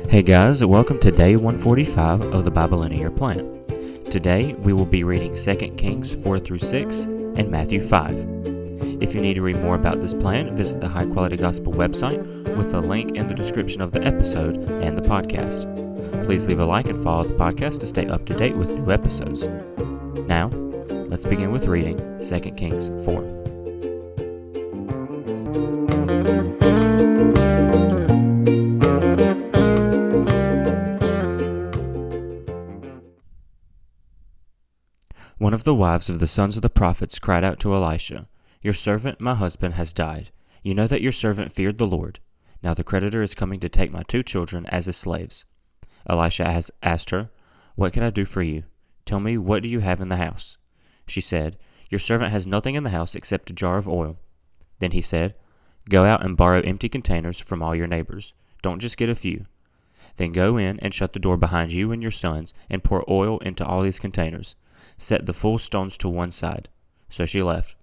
Hey guys, welcome to day 145 of the Bible in a Year plan. Today we will be reading 2 Kings 4 through 6 and Matthew 5. If you need to read more about this plan, visit the High Quality Gospel website with the link in the description of the episode and the podcast. Please leave a like and follow the podcast to stay up to date with new episodes. Now, let's begin with reading 2 Kings 4. One of the wives of the sons of the prophets cried out to Elisha, "Your servant, my husband, has died. You know that your servant feared the Lord. Now the creditor is coming to take my 2 children as his slaves." Elisha has asked her, "What can I do for you? Tell me, what do you have in the house?" She said, "Your servant has nothing in the house except a jar of oil." Then he said, "Go out and borrow empty containers from all your neighbors. Don't just get a few. Then go in and shut the door behind you and your sons and pour oil into all these containers. Set the full stones to one side." So she left.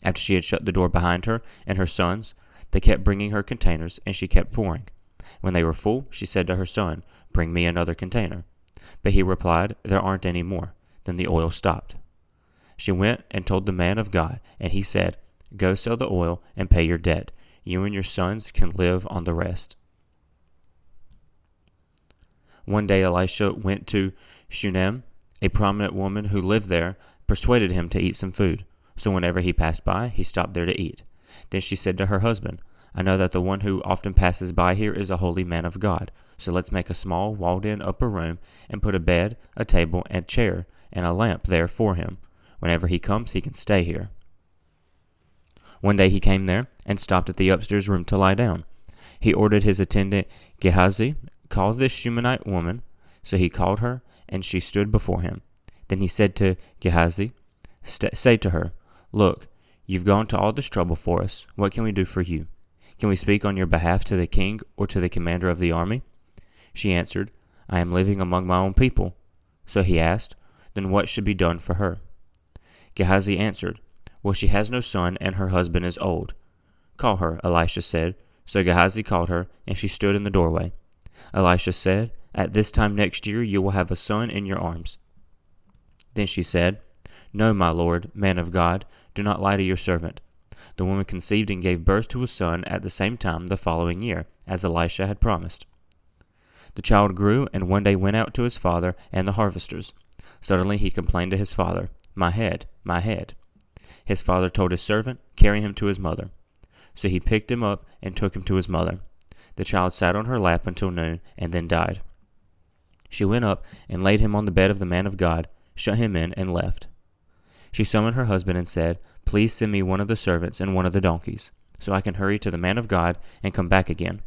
After she had shut the door behind her and her sons, they kept bringing her containers, and she kept pouring. When they were full, she said to her son, "Bring me another container." But he replied, "There aren't any more." Then the oil stopped. She went and told the man of God, and he said, "Go sell the oil and pay your debt. You and your sons can live on the rest." One day Elisha went to Shunem. A prominent woman who lived there persuaded him to eat some food. So whenever he passed by, he stopped there to eat. Then she said to her husband, "I know that the one who often passes by here is a holy man of God. So let's make a small walled-in upper room and put a bed, a table, and chair, and a lamp there for him. Whenever he comes, he can stay here." One day he came there and stopped at the upstairs room to lie down. He ordered his attendant Gehazi, "Call this Shunammite woman." So he called her, and she stood before him. Then he said to Gehazi, "Say to her, 'Look, you've gone to all this trouble for us. What can we do for you? Can we speak on your behalf to the king or to the commander of the army?" She answered, "I am living among my own people." So he asked, "Then what should be done for her?" Gehazi answered, "Well, she has no son, and her husband is old." "Call her," Elisha said. So Gehazi called her, and she stood in the doorway. Elisha said, "At this time next year you will have a son in your arms." Then she said, "No, my lord, man of God, do not lie to your servant." The woman conceived and gave birth to a son at the same time the following year, as Elisha had promised. The child grew and one day went out to his father and the harvesters. Suddenly he complained to his father, "My head, my head." His father told his servant, "Carry him to his mother." So he picked him up and took him to his mother. The child sat on her lap until noon and then died. She went up and laid him on the bed of the man of God, shut him in, and left. She summoned her husband and said, "Please send me one of the servants and one of the donkeys, so I can hurry to the man of God and come back again."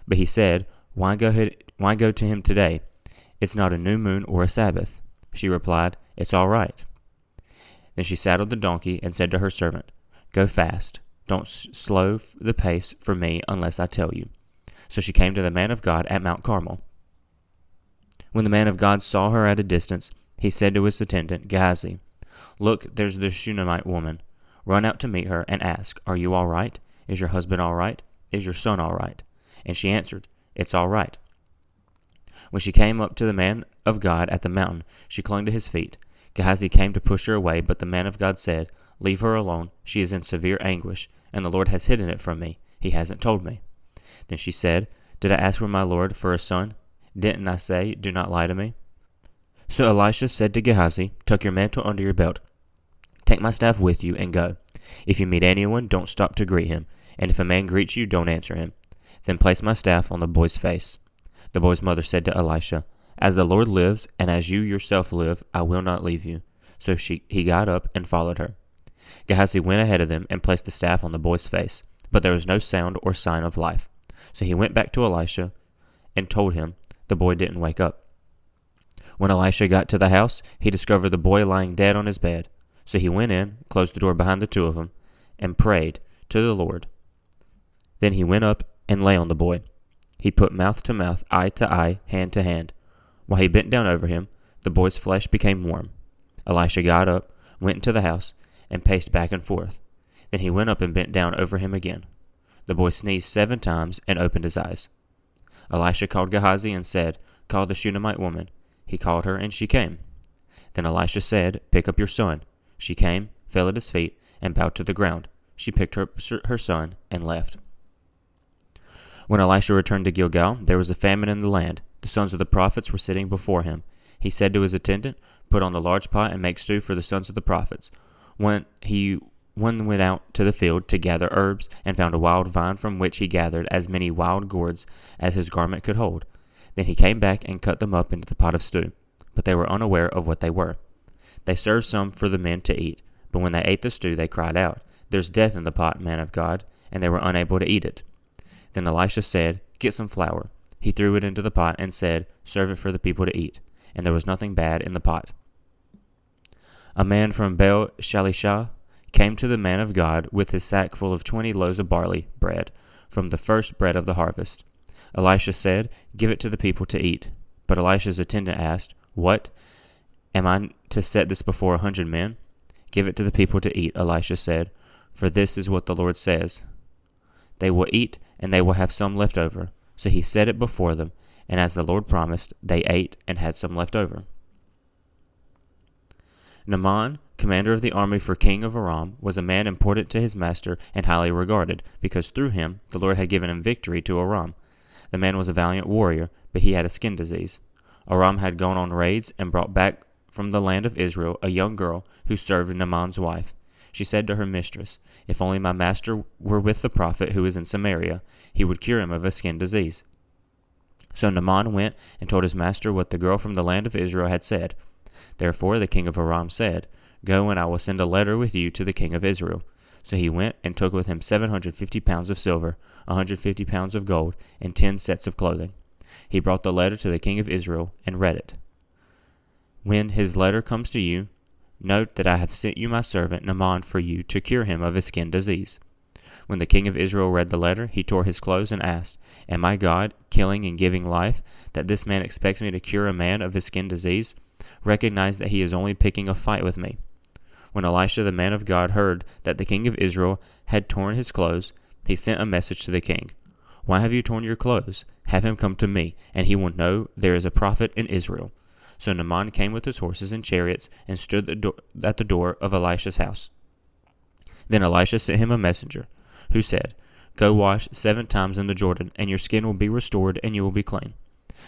But he said, Why go to him today? It's not a new moon or a Sabbath." She replied, "It's all right." Then she saddled the donkey and said to her servant, "Go fast. Don't slow the pace for me unless I tell you." So she came to the man of God at Mount Carmel. When the man of God saw her at a distance, he said to his attendant, Gehazi, "Look, there's the Shunammite woman. Run out to meet her and ask, 'Are you all right? Is your husband all right? Is your son all right?'" And she answered, "It's all right." When she came up to the man of God at the mountain, she clung to his feet. Gehazi came to push her away, but the man of God said, "Leave her alone. She is in severe anguish, and the Lord has hidden it from me. He hasn't told me." Then she said, "Did I ask for my Lord for a son? Didn't I say, 'Do not lie to me'?" So Elisha said to Gehazi, "Tuck your mantle under your belt. Take my staff with you and go. If you meet anyone, don't stop to greet him, and if a man greets you, don't answer him. Then place my staff on the boy's face." The boy's mother said to Elisha, "As the Lord lives, and as you yourself live, I will not leave you." So he got up and followed her. Gehazi went ahead of them and placed the staff on the boy's face, but there was no sound or sign of life. So he went back to Elisha and told him the boy didn't wake up. When Elisha got to the house, he discovered the boy lying dead on his bed. So he went in, closed the door behind the 2 of them, and prayed to the Lord. Then he went up and lay on the boy. He put mouth to mouth, eye to eye, hand to hand. While he bent down over him, the boy's flesh became warm. Elisha got up, went into the house, and paced back and forth. Then he went up and bent down over him again. The boy sneezed 7 times and opened his eyes. Elisha called Gehazi and said, "Call the Shunammite woman." He called her, and she came. Then Elisha said, "Pick up your son." She came, fell at his feet, and bowed to the ground. She picked up her son and left. When Elisha returned to Gilgal, there was a famine in the land. The sons of the prophets were sitting before him. He said to his attendant, "Put on the large pot and make stew for the sons of the prophets." One went out to the field to gather herbs, and found a wild vine from which he gathered as many wild gourds as his garment could hold. Then he came back and cut them up into the pot of stew, but they were unaware of what they were. They served some for the men to eat, but when they ate the stew they cried out, "There's death in the pot, man of God," and they were unable to eat it. Then Elisha said, "Get some flour." He threw it into the pot and said, "Serve it for the people to eat." And there was nothing bad in the pot. A man from Baal Shalishah came to the man of God with his sack full of 20 loaves of barley bread, from the first bread of the harvest. Elisha said, "Give it to the people to eat." But Elisha's attendant asked, "What? Am I to set this before 100 men?" "Give it to the people to eat," Elisha said, "for this is what the Lord says. They will eat, and they will have some left over." So he set it before them, and as the Lord promised, they ate and had some left over. Naaman, commander of the army for king of Aram, was a man important to his master and highly regarded, because through him the Lord had given him victory to Aram. The man was a valiant warrior, but he had a skin disease. Aram had gone on raids and brought back from the land of Israel a young girl who served Naaman's wife. She said to her mistress, "If only my master were with the prophet who is in Samaria, he would cure him of a skin disease." So Naaman went and told his master what the girl from the land of Israel had said. Therefore the king of Aram said, "Go, and I will send a letter with you to the king of Israel." So he went and took with him 750 pounds of silver, 150 pounds of gold, and 10 sets of clothing. He brought the letter to the king of Israel and read it. "When his letter comes to you, note that I have sent you my servant Naaman for you to cure him of his skin disease." When the king of Israel read the letter, he tore his clothes and asked, "Am I God, killing and giving life, that this man expects me to cure a man of his skin disease? Recognize that he is only picking a fight with me." When Elisha the man of God heard that the king of Israel had torn his clothes, he sent a message to the king. "Why have you torn your clothes? Have him come to me, and he will know there is a prophet in Israel." So Naaman came with his horses and chariots and stood at the door of Elisha's house. Then Elisha sent him a messenger, who said, "Go wash 7 times in the Jordan, and your skin will be restored, and you will be clean."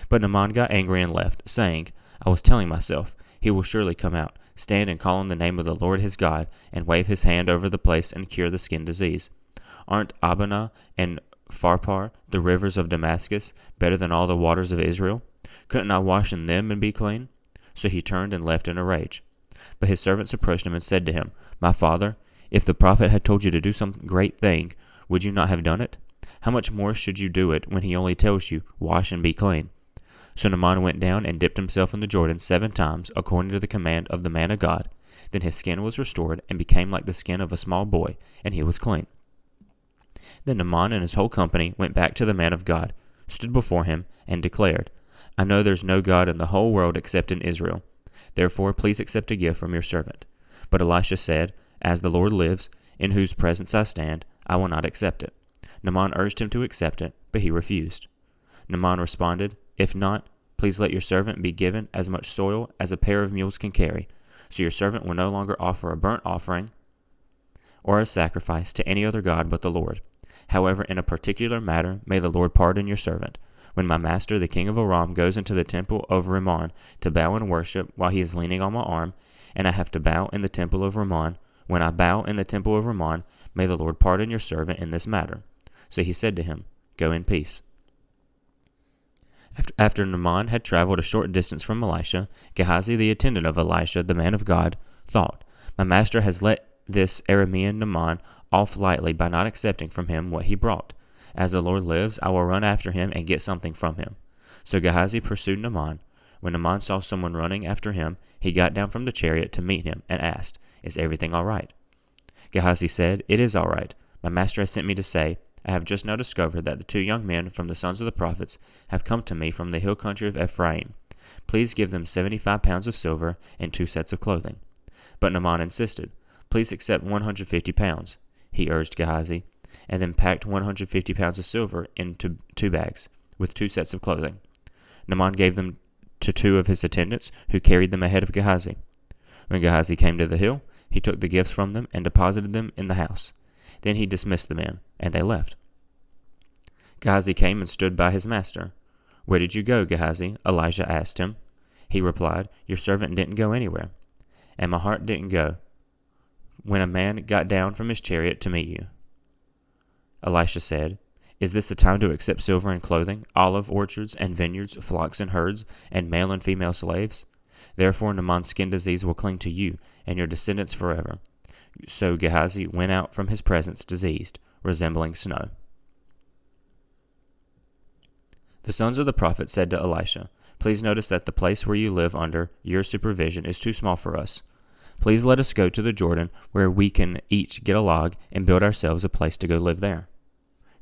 But Naaman got angry and left, saying, "I was telling myself, he will surely come out, stand and call on the name of the Lord his God, and wave his hand over the place and cure the skin disease. Aren't Abana and Pharpar, the rivers of Damascus, better than all the waters of Israel? Couldn't I wash in them and be clean?" So he turned and left in a rage. But his servants approached him and said to him, "My father, if the prophet had told you to do some great thing, would you not have done it? How much more should you do it when he only tells you, 'Wash and be clean'?" So Naaman went down and dipped himself in the Jordan 7 times, according to the command of the man of God. Then his skin was restored and became like the skin of a small boy, and he was clean. Then Naaman and his whole company went back to the man of God, stood before him, and declared, "I know there's no God in the whole world except in Israel. Therefore please accept a gift from your servant." But Elisha said, "As the Lord lives, in whose presence I stand, I will not accept it." Naaman urged him to accept it, but he refused. Naaman responded, "If not, please let your servant be given as much soil as a pair of mules can carry, so your servant will no longer offer a burnt offering or a sacrifice to any other god but the Lord. However, in a particular matter may the Lord pardon your servant. When my master, the king of Aram, goes into the temple of Rimmon to bow and worship while he is leaning on my arm, and I have to bow in the temple of Rimmon, when I bow in the temple of Rimmon, may the Lord pardon your servant in this matter." So he said to him, "Go in peace." After Naaman had traveled a short distance from Elisha, Gehazi, the attendant of Elisha, the man of God, thought, "My master has let this Aramean Naaman off lightly by not accepting from him what he brought. As the Lord lives, I will run after him and get something from him." So Gehazi pursued Naaman. When Naaman saw someone running after him, he got down from the chariot to meet him and asked, "Is everything all right?" Gehazi said, "It is all right. My master has sent me to say, I have just now discovered that the 2 young men from the sons of the prophets have come to me from the hill country of Ephraim. Please give them 75 pounds of silver and 2 sets of clothing." But Naaman insisted. "Please accept 150 pounds, he urged Gehazi, and then packed 150 pounds of silver into 2 bags. with 2 sets of clothing. Naaman gave them to 2 of his attendants, who carried them ahead of Gehazi. When Gehazi came to the hill, he took the gifts from them and deposited them in the house. Then he dismissed the men, and they left. Gehazi came and stood by his master. "Where did you go, Gehazi?" Elijah asked him. He replied, "Your servant didn't go anywhere, and my heart didn't go when a man got down from his chariot to meet you." Elisha said, "Is this the time to accept silver and clothing, olive orchards and vineyards, flocks and herds, and male and female slaves? Therefore Naaman's skin disease will cling to you and your descendants forever." So Gehazi went out from his presence diseased, resembling snow. The sons of the prophet said to Elisha, "Please notice that the place where you live under your supervision is too small for us. Please let us go to the Jordan, where we can each get a log and build ourselves a place to go live there."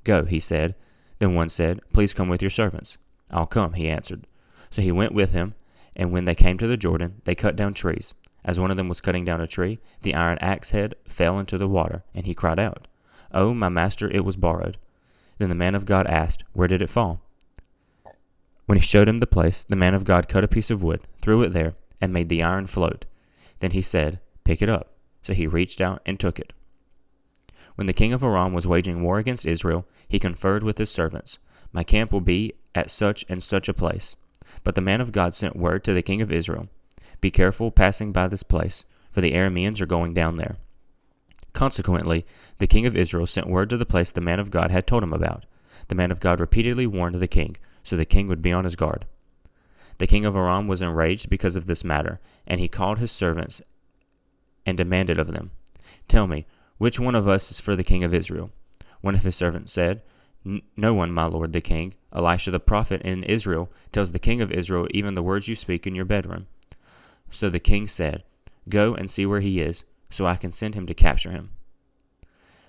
"Go," he said. Then one said, "Please come with your servants." "I'll come," he answered. So he went with him, and when they came to the Jordan, they cut down trees. As one of them was cutting down a tree, the iron axe head fell into the water, and he cried out, "Oh, my master, it was borrowed." Then the man of God asked, "Where did it fall?" When he showed him the place, the man of God cut a piece of wood, threw it there, and made the iron float. Then he said, "Pick it up." So he reached out and took it. When the king of Aram was waging war against Israel, he conferred with his servants, "My camp will be at such and such a place." But the man of God sent word to the king of Israel, "Be careful passing by this place, for the Arameans are going down there." Consequently, the king of Israel sent word to the place the man of God had told him about. The man of God repeatedly warned the king, so the king would be on his guard. The king of Aram was enraged because of this matter, and he called his servants and demanded of them, "Tell me, which one of us is for the king of Israel?" One of his servants said, "No one, my lord the king. Elisha the prophet in Israel tells the king of Israel even the words you speak in your bedroom." So the king said, "Go and see where he is, so I can send him to capture him."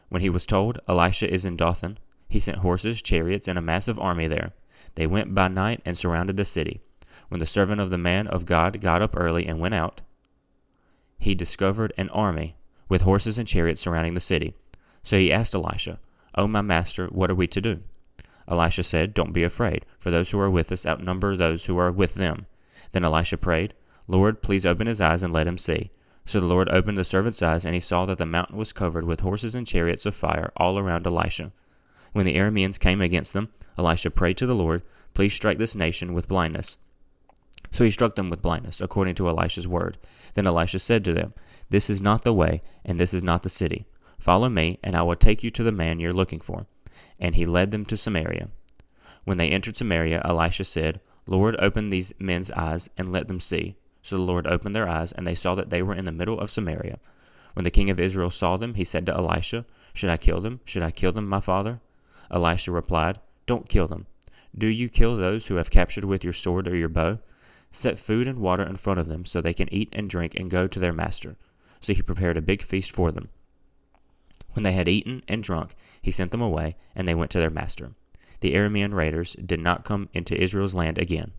When he was told, "Elisha is in Dothan," he sent horses, chariots, and a massive army there. They went by night and surrounded the city. When the servant of the man of God got up early and went out, he discovered an army with horses and chariots surrounding the city. So he asked Elisha, "Oh, my master, what are we to do?" Elisha said, "Don't be afraid, for those who are with us outnumber those who are with them." Then Elisha prayed, "Lord, please open his eyes and let him see." So the Lord opened the servant's eyes, and he saw that the mountain was covered with horses and chariots of fire all around Elisha. When the Arameans came against them, Elisha prayed to the Lord, "Please strike this nation with blindness." So he struck them with blindness, according to Elisha's word. Then Elisha said to them, "This is not the way, and this is not the city. Follow me, and I will take you to the man you're looking for." And he led them to Samaria. When they entered Samaria, Elisha said, "Lord, open these men's eyes, and let them see." So the Lord opened their eyes, and they saw that they were in the middle of Samaria. When the king of Israel saw them, he said to Elisha, "Should I kill them? Should I kill them, my father?" Elisha replied, "Don't kill them. Do you kill those who have captured with your sword or your bow? Set food and water in front of them, so they can eat and drink and go to their master." So he prepared a big feast for them. When they had eaten and drunk, he sent them away, and they went to their master. The Aramean raiders did not come into Israel's land again.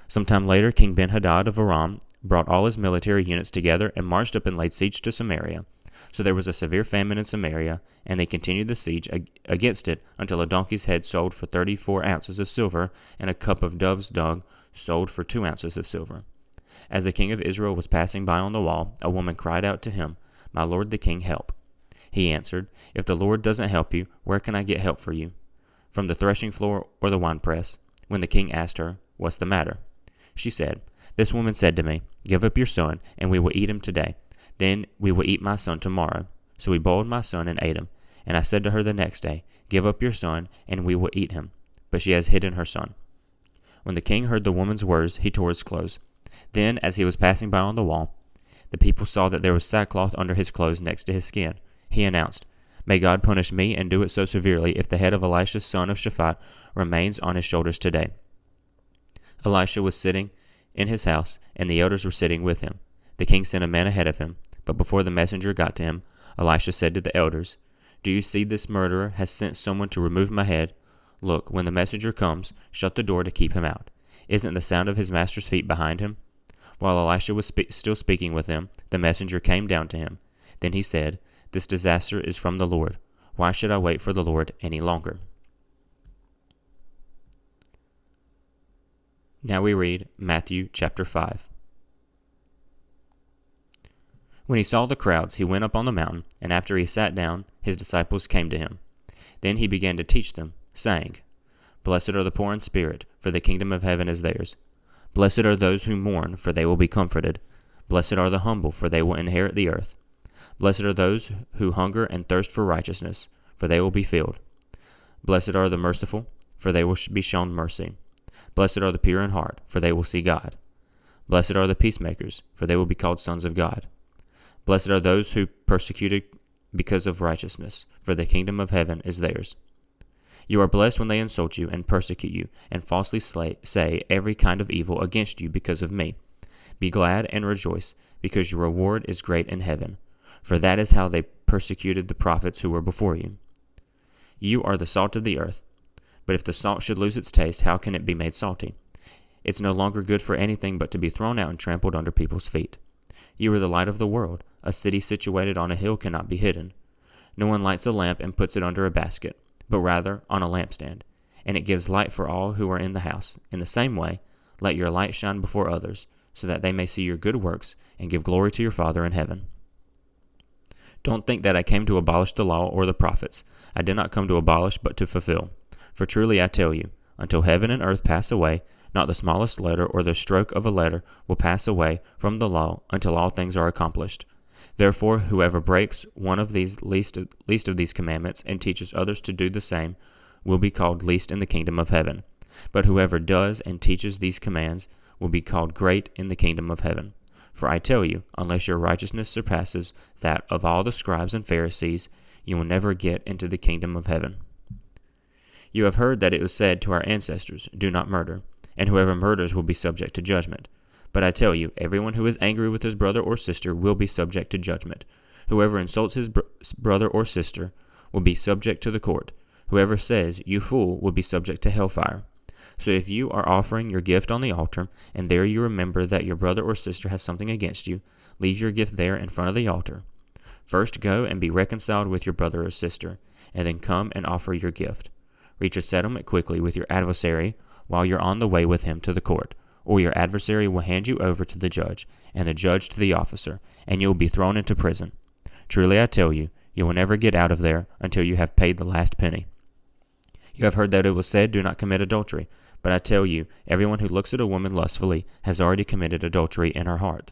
Sometime later, King Ben-Hadad of Aram brought all his military units together and marched up and laid siege to Samaria. So there was a severe famine in Samaria, and they continued the siege against it until a donkey's head sold for 34 ounces of silver, and a cup of dove's dung sold for 2 ounces of silver. As the king of Israel was passing by on the wall, a woman cried out to him, "My lord the king, help." He answered, "If the Lord doesn't help you, where can I get help for you? From the threshing floor or the winepress?" When the king asked her, "What's the matter?" she said, "This woman said to me, 'Give up your son, and we will eat him today. Then we will eat my son tomorrow.' So we boiled my son and ate him. And I said to her the next day, 'Give up your son, and we will eat him.' But she has hidden her son." When the king heard the woman's words, he tore his clothes. Then, as he was passing by on the wall, the people saw that there was sackcloth under his clothes next to his skin. He announced, "May God punish me and do it so severely if the head of Elisha son of Shaphat remains on his shoulders today." Elisha was sitting in his house, and the elders were sitting with him. The king sent a man ahead of him, but before the messenger got to him, Elisha said to the elders, "Do you see this murderer has sent someone to remove my head? Look, when the messenger comes, shut the door to keep him out. Isn't the sound of his master's feet behind him?" While Elisha was still speaking with him, the messenger came down to him. Then he said, "This disaster is from the Lord. Why should I wait for the Lord any longer?" Now we read Matthew chapter 5. When he saw the crowds, he went up on the mountain, and after he sat down, his disciples came to him. Then he began to teach them, saying, Blessed are the poor in spirit, for the kingdom of heaven is theirs. Blessed are those who mourn, for they will be comforted. Blessed are the humble, for they will inherit the earth. Blessed are those who hunger and thirst for righteousness, for they will be filled. Blessed are the merciful, for they will be shown mercy. Blessed are the pure in heart, for they will see God. Blessed are the peacemakers, for they will be called sons of God. Blessed are those who persecuted because of righteousness, for the kingdom of heaven is theirs. You are blessed when they insult you and persecute you, and falsely say every kind of evil against you because of me. Be glad and rejoice, because your reward is great in heaven, for that is how they persecuted the prophets who were before you. You are the salt of the earth, but if the salt should lose its taste, how can it be made salty? It's no longer good for anything but to be thrown out and trampled under people's feet. You are the light of the world. A city situated on a hill cannot be hidden. No one lights a lamp and puts it under a basket, but rather on a lampstand, and it gives light for all who are in the house. In the same way, let your light shine before others, so that they may see your good works and give glory to your Father in heaven. Don't think that I came to abolish the law or the prophets. I did not come to abolish, but to fulfill. For truly I tell you, until heaven and earth pass away, not the smallest letter or the stroke of a letter will pass away from the law until all things are accomplished. Therefore, whoever breaks one of these least of these commandments and teaches others to do the same will be called least in the kingdom of heaven. But whoever does and teaches these commands will be called great in the kingdom of heaven. For I tell you, unless your righteousness surpasses that of all the scribes and Pharisees, you will never get into the kingdom of heaven. You have heard that it was said to our ancestors, Do not murder, and whoever murders will be subject to judgment. But I tell you, everyone who is angry with his brother or sister will be subject to judgment. Whoever insults his brother or sister will be subject to the court. Whoever says, You fool, will be subject to hellfire. So if you are offering your gift on the altar, and there you remember that your brother or sister has something against you, leave your gift there in front of the altar. First go and be reconciled with your brother or sister, and then come and offer your gift. Reach a settlement quickly with your adversary while you're on the way with him to the court, or your adversary will hand you over to the judge, and the judge to the officer, and you will be thrown into prison. Truly I tell you, you will never get out of there until you have paid the last penny. You have heard that it was said, Do not commit adultery. But I tell you, everyone who looks at a woman lustfully has already committed adultery in her heart.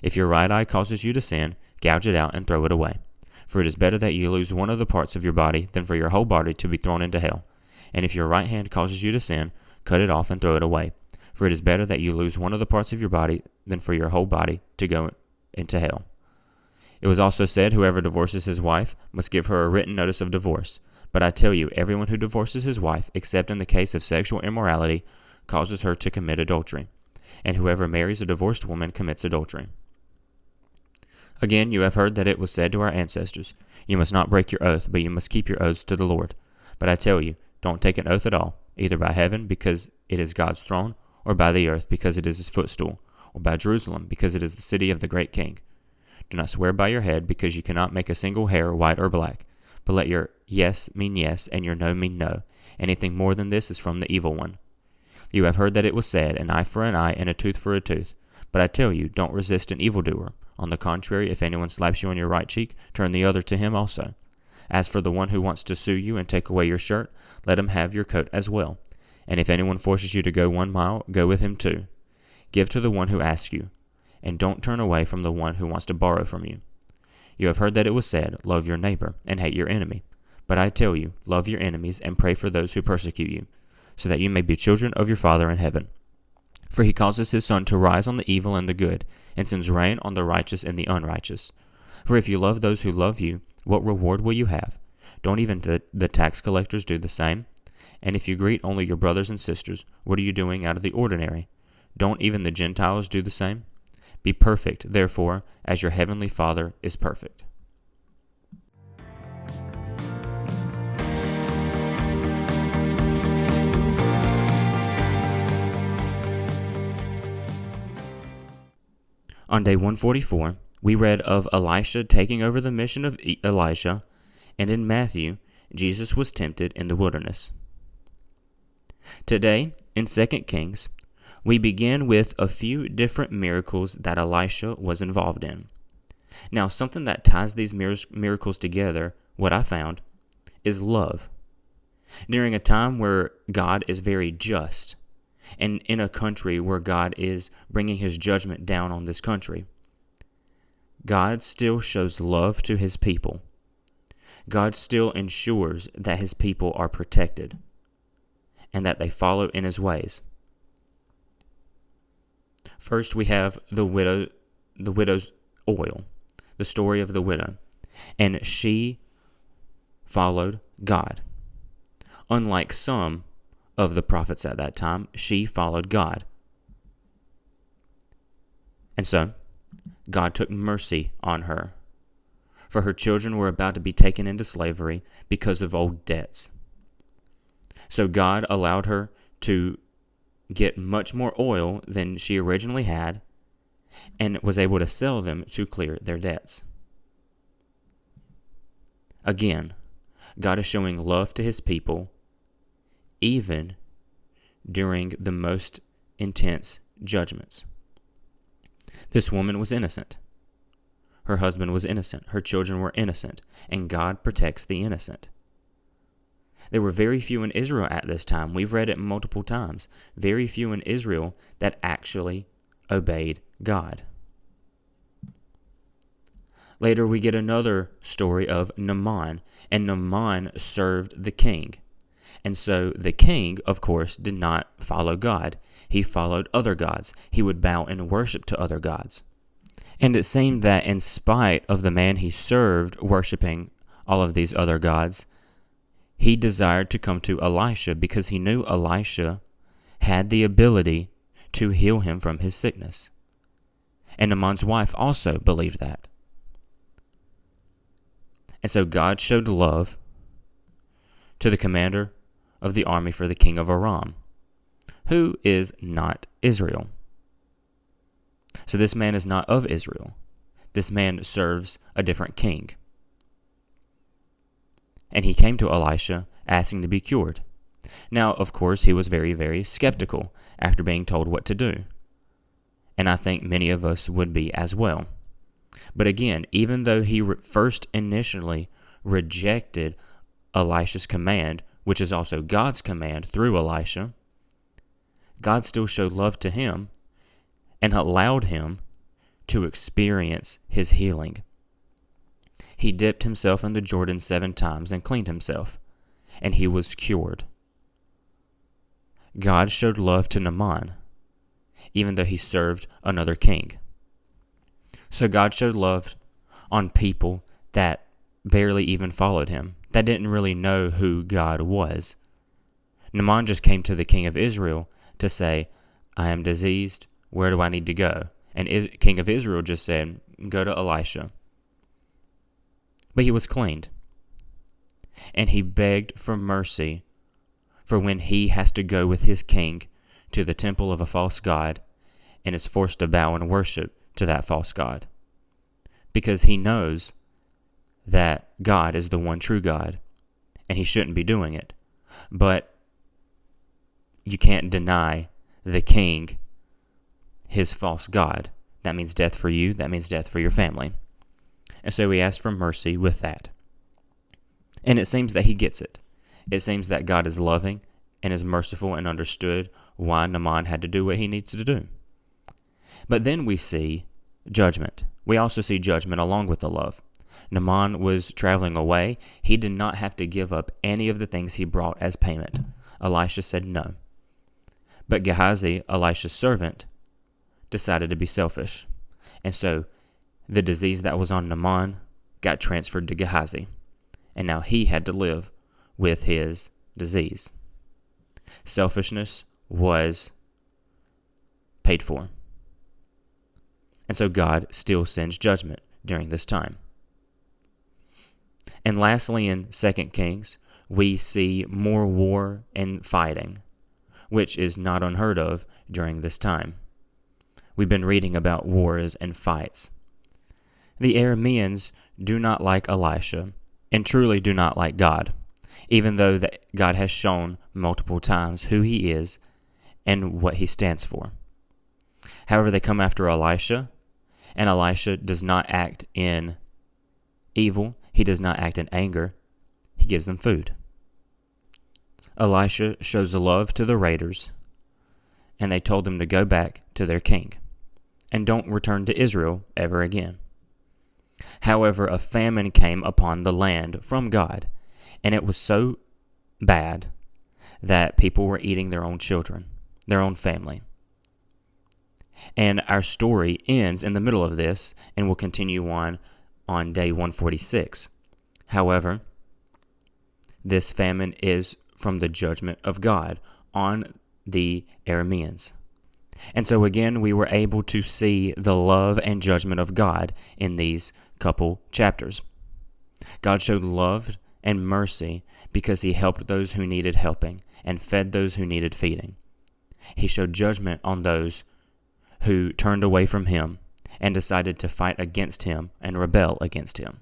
If your right eye causes you to sin, gouge it out and throw it away. For it is better that you lose one of the parts of your body than for your whole body to be thrown into hell. And if your right hand causes you to sin, cut it off and throw it away. For it is better that you lose one of the parts of your body than for your whole body to go into hell. It was also said, Whoever divorces his wife must give her a written notice of divorce. But I tell you, everyone who divorces his wife, except in the case of sexual immorality, causes her to commit adultery. And whoever marries a divorced woman commits adultery. Again, you have heard that it was said to our ancestors, You must not break your oath, but you must keep your oaths to the Lord. But I tell you, don't take an oath at all, either by heaven, because it is God's throne, or by the earth, because it is his footstool, or by Jerusalem, because it is the city of the great king. Do not swear by your head, because you cannot make a single hair white or black. But let your yes mean yes, and your no mean no. Anything more than this is from the evil one. You have heard that it was said, An eye for an eye, and a tooth for a tooth. But I tell you, don't resist an evildoer. On the contrary, if anyone slaps you on your right cheek, turn the other to him also. As for the one who wants to sue you and take away your shirt, let him have your coat as well. And if anyone forces you to go 1 mile, go with him 2. Give to the one who asks you, and don't turn away from the one who wants to borrow from you. You have heard that it was said, Love your neighbor and hate your enemy. But I tell you, love your enemies and pray for those who persecute you, so that you may be children of your Father in heaven. For he causes his sun to rise on the evil and the good, and sends rain on the righteous and the unrighteous. For if you love those who love you, what reward will you have? Don't even the tax collectors do the same? And if you greet only your brothers and sisters, what are you doing out of the ordinary? Don't even the Gentiles do the same? Be perfect, therefore, as your heavenly Father is perfect. On day 144, we read of Elisha taking over the mission of Elijah, and in Matthew, Jesus was tempted in the wilderness. Today, in 2 Kings, We begin with a few different miracles that Elisha was involved in. Now, something that ties these miracles together, what I found, is love. During a time where God is very just, and in a country where God is bringing his judgment down on this country, God still shows love to his people. God still ensures that his people are protected and that they follow in his ways. First, we have the widow's oil, the story of the widow, and she followed God. Unlike some of the prophets at that time, she followed God. And so, God took mercy on her, for her children were about to be taken into slavery because of old debts. So God allowed her to get much more oil than she originally had, and was able to sell them to clear their debts. Again, God is showing love to his people, even during the most intense judgments. This woman was innocent. Her husband was innocent. Her children were innocent. And God protects the innocent. There were very few in Israel at this time. We've read it multiple times. Very few in Israel that actually obeyed God. Later we get another story of Naaman. And Naaman served the king. And so the king, of course, did not follow God. He followed other gods. He would bow and worship to other gods. And it seemed that in spite of the man he served worshiping all of these other gods, he desired to come to Elisha because he knew Elisha had the ability to heal him from his sickness. And Naaman's wife also believed that. And so God showed love to the commander of the army for the king of Aram, who is not Israel. So this man is not of Israel. This man serves a different king. And he came to Elisha asking to be cured. Now, of course, he was very, very skeptical after being told what to do. And I think many of us would be as well. But again, even though he first initially rejected Elisha's command, which is also God's command through Elisha, God still showed love to him and allowed him to experience his healing. He dipped himself in the Jordan 7 times and cleaned himself, and he was cured. God showed love to Naaman, even though he served another king. So God showed love on people that barely even followed him, that didn't really know who God was. Naaman just came to the king of Israel to say, I am diseased, where do I need to go? And king of Israel just said, go to Elisha. But he was cleaned. And he begged for mercy for when he has to go with his king to the temple of a false god and is forced to bow and worship to that false god. Because he knows that God is the one true God, and he shouldn't be doing it. But you can't deny the king his false god. That means death for you. That means death for your family. And so he asked for mercy with that. And it seems that he gets it. It seems that God is loving and is merciful and understood why Naaman had to do what he needs to do. But then we see judgment. We also see judgment along with the love. Naaman was traveling away. He did not have to give up any of the things he brought as payment. Elisha said no. But Gehazi, Elisha's servant, decided to be selfish. And so the disease that was on Naaman got transferred to Gehazi. And now he had to live with his disease. Selfishness was paid for. And so God still sends judgment during this time. And lastly, in 2 Kings, we see more war and fighting, which is not unheard of during this time. We've been reading about wars and fights. The Arameans do not like Elisha and truly do not like God, even though that God has shown multiple times who he is and what he stands for. However, they come after Elisha, and Elisha does not act in evil. He does not act in anger. He gives them food. Elisha shows love to the raiders, and they told them to go back to their king and don't return to Israel ever again. However, a famine came upon the land from God, and it was so bad that people were eating their own children, their own family. And our story ends in the middle of this and will continue on day 146. However, this famine is from the judgment of God on the Arameans. And so again, we were able to see the love and judgment of God in these couple chapters. God showed love and mercy because he helped those who needed helping and fed those who needed feeding. He showed judgment on those who turned away from him and decided to fight against him and rebel against him.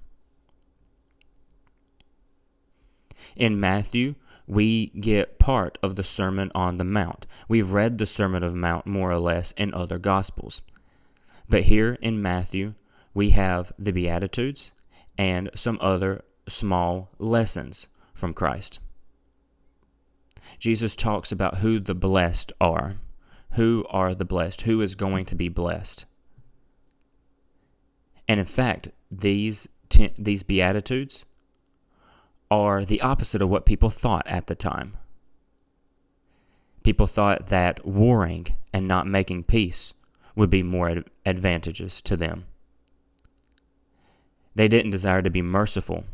In Matthew, we get part of the Sermon on the Mount. We've read the Sermon on the Mount more or less in other Gospels. But here in Matthew, we have the Beatitudes and some other small lessons from Christ. Jesus talks about who the blessed are. Who are the blessed? Who is going to be blessed? And in fact, these Beatitudes are the opposite of what people thought at the time. People thought that warring and not making peace would be more advantageous to them. They didn't desire to be merciful.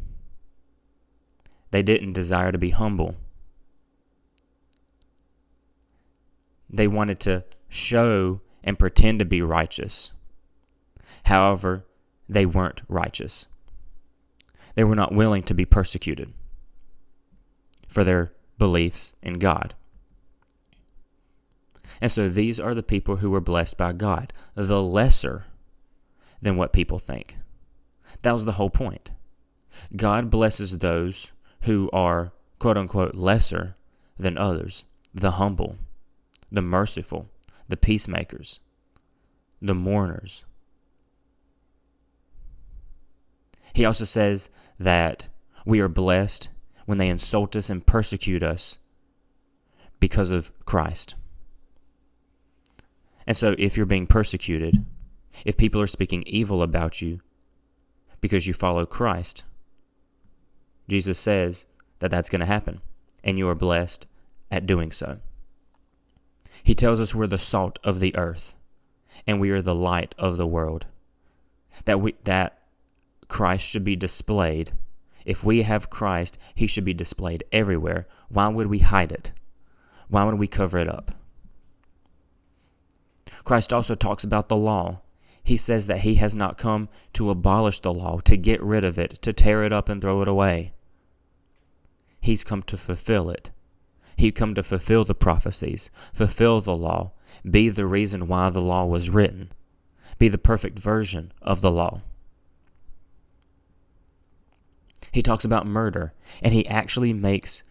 They didn't desire to be humble. They wanted to show and pretend to be righteous. However, they weren't righteous. They were not willing to be persecuted for their beliefs in God. And so these are the people who were blessed by God, the lesser than what people think. That was the whole point. God blesses those who are, quote unquote, lesser than others, the humble, the merciful, the peacemakers, the mourners. He also says that we are blessed when they insult us and persecute us because of Christ. And so if you're being persecuted, if people are speaking evil about you because you follow Christ, Jesus says that that's going to happen, and you are blessed at doing so. He tells us we're the salt of the earth, and we are the light of the world. That Christ should be displayed. If we have Christ, he should be displayed everywhere. Why would we hide it? Why would we cover it up? Christ also talks about the law. He says that he has not come to abolish the law, to get rid of it, to tear it up and throw it away. He's come to fulfill it. He come to fulfill the prophecies, fulfill the law, be the reason why the law was written, be the perfect version of the law. He talks about murder, and he actually makes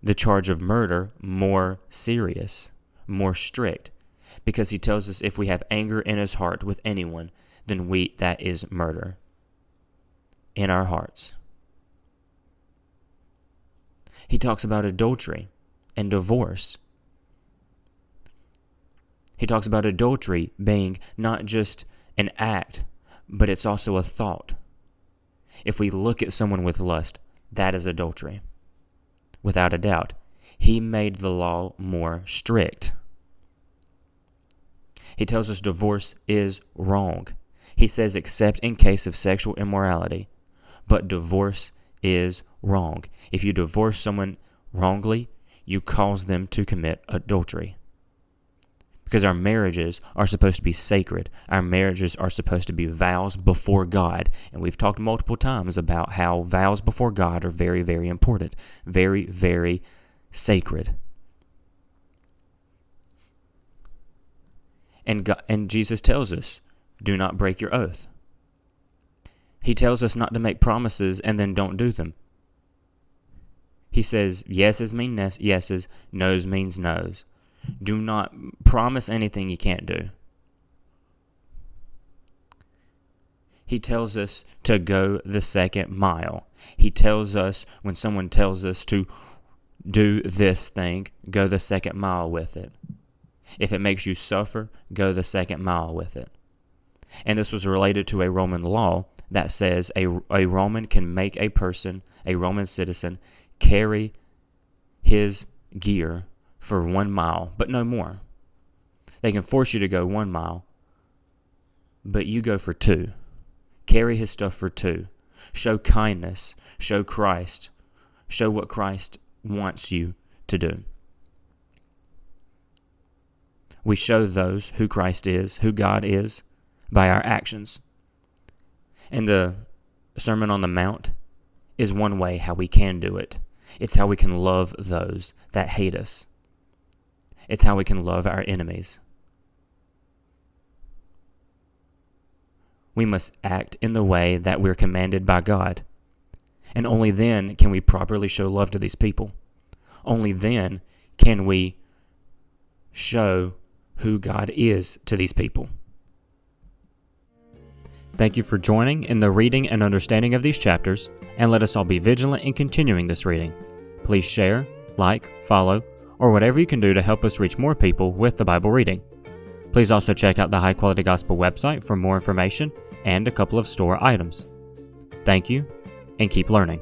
the charge of murder more serious, more strict, because he tells us if we have anger in his heart with anyone, then that is murder in our hearts. He talks about adultery and divorce. He talks about adultery being not just an act, but it's also a thought. If we look at someone with lust, that is adultery. Without a doubt. He made the law more strict. He tells us divorce is wrong. He says except in case of sexual immorality, but divorce is wrong. If you divorce someone wrongly, you cause them to commit adultery. Because our marriages are supposed to be sacred. Our marriages are supposed to be vows before God. And we've talked multiple times about how vows before God are very, very important. Very, very sacred. And Jesus tells us, do not break your oath. He tells us not to make promises and then don't do them. He says yeses mean yeses, noes means noes. Do not promise anything you can't do. He tells us to go the second mile. He tells us when someone tells us to do this thing, go the second mile with it. If it makes you suffer, go the second mile with it. And this was related to a Roman law that says a Roman can make a person, a Roman citizen, carry his gear for 1 mile, but no more. They can force you to go 1 mile, but you go for 2. Carry his stuff for 2. Show kindness. Show Christ. Show what Christ wants you to do. We show those who Christ is, who God is, by our actions. And the Sermon on the Mount is one way how we can do it. It's how we can love those that hate us. It's how we can love our enemies. We must act in the way that we're commanded by God. And only then can we properly show love to these people. Only then can we show who God is to these people. Thank you for joining in the reading and understanding of these chapters, and let us all be vigilant in continuing this reading. Please share, like, follow, or whatever you can do to help us reach more people with the Bible reading. Please also check out the High Quality Gospel website for more information and a couple of store items. Thank you, and keep learning.